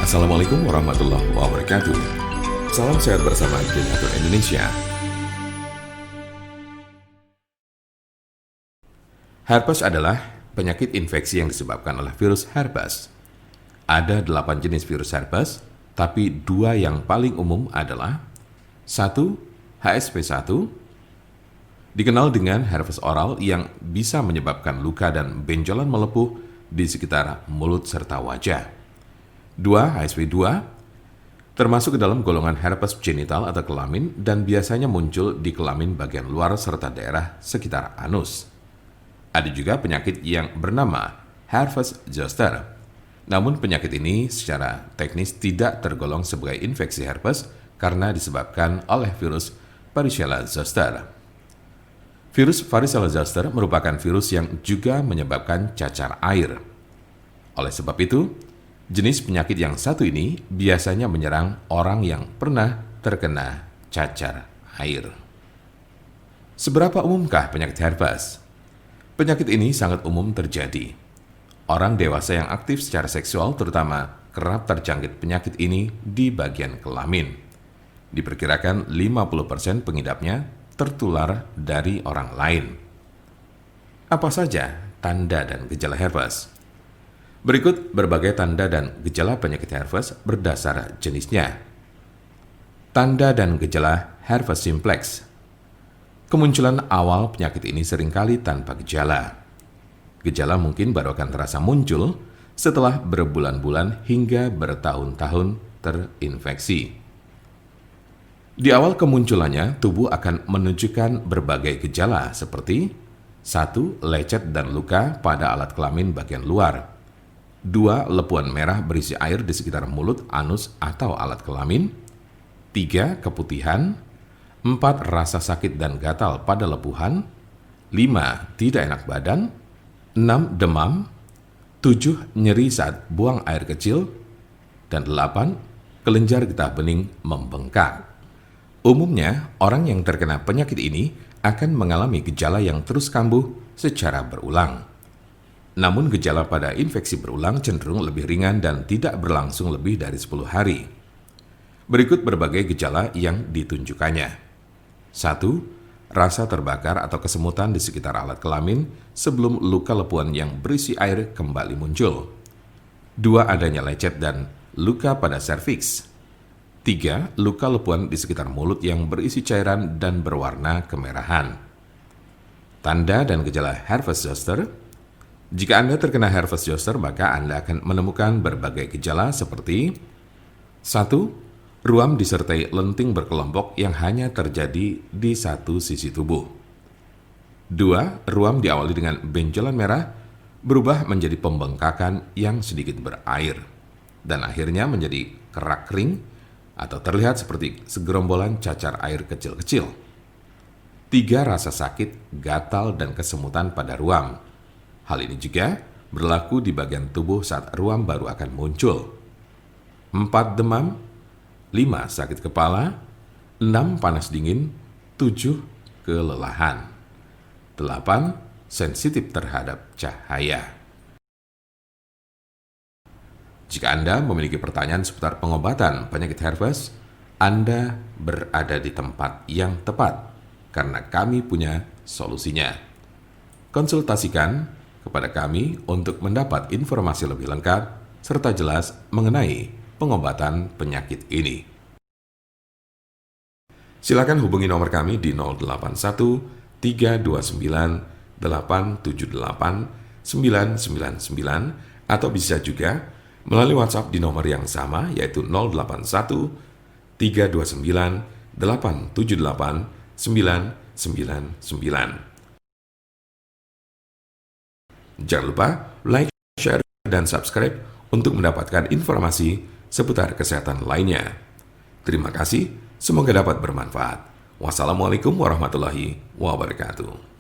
Assalamualaikum warahmatullahi wabarakatuh. Salam sehat bersama Generator Indonesia. Herpes adalah penyakit infeksi yang disebabkan oleh virus herpes. Ada 8 jenis virus herpes, tapi 2 yang paling umum adalah 1. HSV1, dikenal dengan herpes oral yang bisa menyebabkan luka dan benjolan melepuh di sekitar mulut serta wajah. 2. HSV2, termasuk ke dalam golongan herpes genital atau kelamin dan biasanya muncul di kelamin bagian luar serta daerah sekitar anus. Ada juga penyakit yang bernama herpes zoster. Namun penyakit ini secara teknis tidak tergolong sebagai infeksi herpes karena disebabkan oleh virus Varicella zoster. Virus Varicella zoster merupakan virus yang juga menyebabkan cacar air. Oleh sebab itu, jenis penyakit yang satu ini biasanya menyerang orang yang pernah terkena cacar air. Seberapa umumkah penyakit herpes? Penyakit ini sangat umum terjadi. Orang dewasa yang aktif secara seksual terutama kerap terjangkit penyakit ini di bagian kelamin. Diperkirakan 50% pengidapnya tertular dari orang lain. Apa saja tanda dan gejala herpes? Berikut berbagai tanda dan gejala penyakit herpes berdasar jenisnya. Tanda dan gejala herpes simplex. Kemunculan awal penyakit ini seringkali tanpa gejala. Gejala mungkin baru akan terasa muncul setelah berbulan-bulan hingga bertahun-tahun terinfeksi. Di awal kemunculannya, tubuh akan menunjukkan berbagai gejala seperti 1. Lecet dan luka pada alat kelamin bagian luar. 2. Lepuan merah berisi air di sekitar mulut, anus, atau alat kelamin. 3. Keputihan. 4. Rasa sakit dan gatal pada lepuhan. 5. Tidak enak badan. 6. Demam. 7. Nyeri saat buang air kecil. Dan 8. Kelenjar getah bening membengkak. Umumnya, orang yang terkena penyakit ini akan mengalami gejala yang terus kambuh secara berulang. Namun gejala pada infeksi berulang cenderung lebih ringan dan tidak berlangsung lebih dari 10 hari. Berikut berbagai gejala yang ditunjukkannya. 1. Rasa terbakar atau kesemutan di sekitar alat kelamin sebelum luka lepuan yang berisi air kembali muncul. 2. Adanya lecet dan luka pada serviks. 3. Luka lepuan di sekitar mulut yang berisi cairan dan berwarna kemerahan. Tanda dan gejala herpes zoster. Jika Anda terkena herpes zoster, maka Anda akan menemukan berbagai gejala seperti 1. Ruam disertai lenting berkelompok yang hanya terjadi di satu sisi tubuh. 2. Ruam diawali dengan benjolan merah berubah menjadi pembengkakan yang sedikit berair dan akhirnya menjadi kerak kering atau terlihat seperti segerombolan cacar air kecil-kecil. 3. Rasa sakit, gatal, dan kesemutan pada ruam. Hal ini juga berlaku di bagian tubuh saat ruam baru akan muncul. 4. Demam. 5. Sakit kepala. 6. Panas dingin. 7. Kelelahan. 8. Sensitif terhadap cahaya. Jika Anda memiliki pertanyaan seputar pengobatan penyakit herpes, Anda berada di tempat yang tepat karena kami punya solusinya. Konsultasikan kepada kami untuk mendapat informasi lebih lengkap serta jelas mengenai pengobatan penyakit ini. Silakan hubungi nomor kami di 081 329 878 999 atau bisa juga melalui WhatsApp di nomor yang sama yaitu 081 329 878 999. Jangan lupa like, share, dan subscribe untuk mendapatkan informasi seputar kesehatan lainnya. Terima kasih, semoga dapat bermanfaat. Wassalamualaikum warahmatullahi wabarakatuh.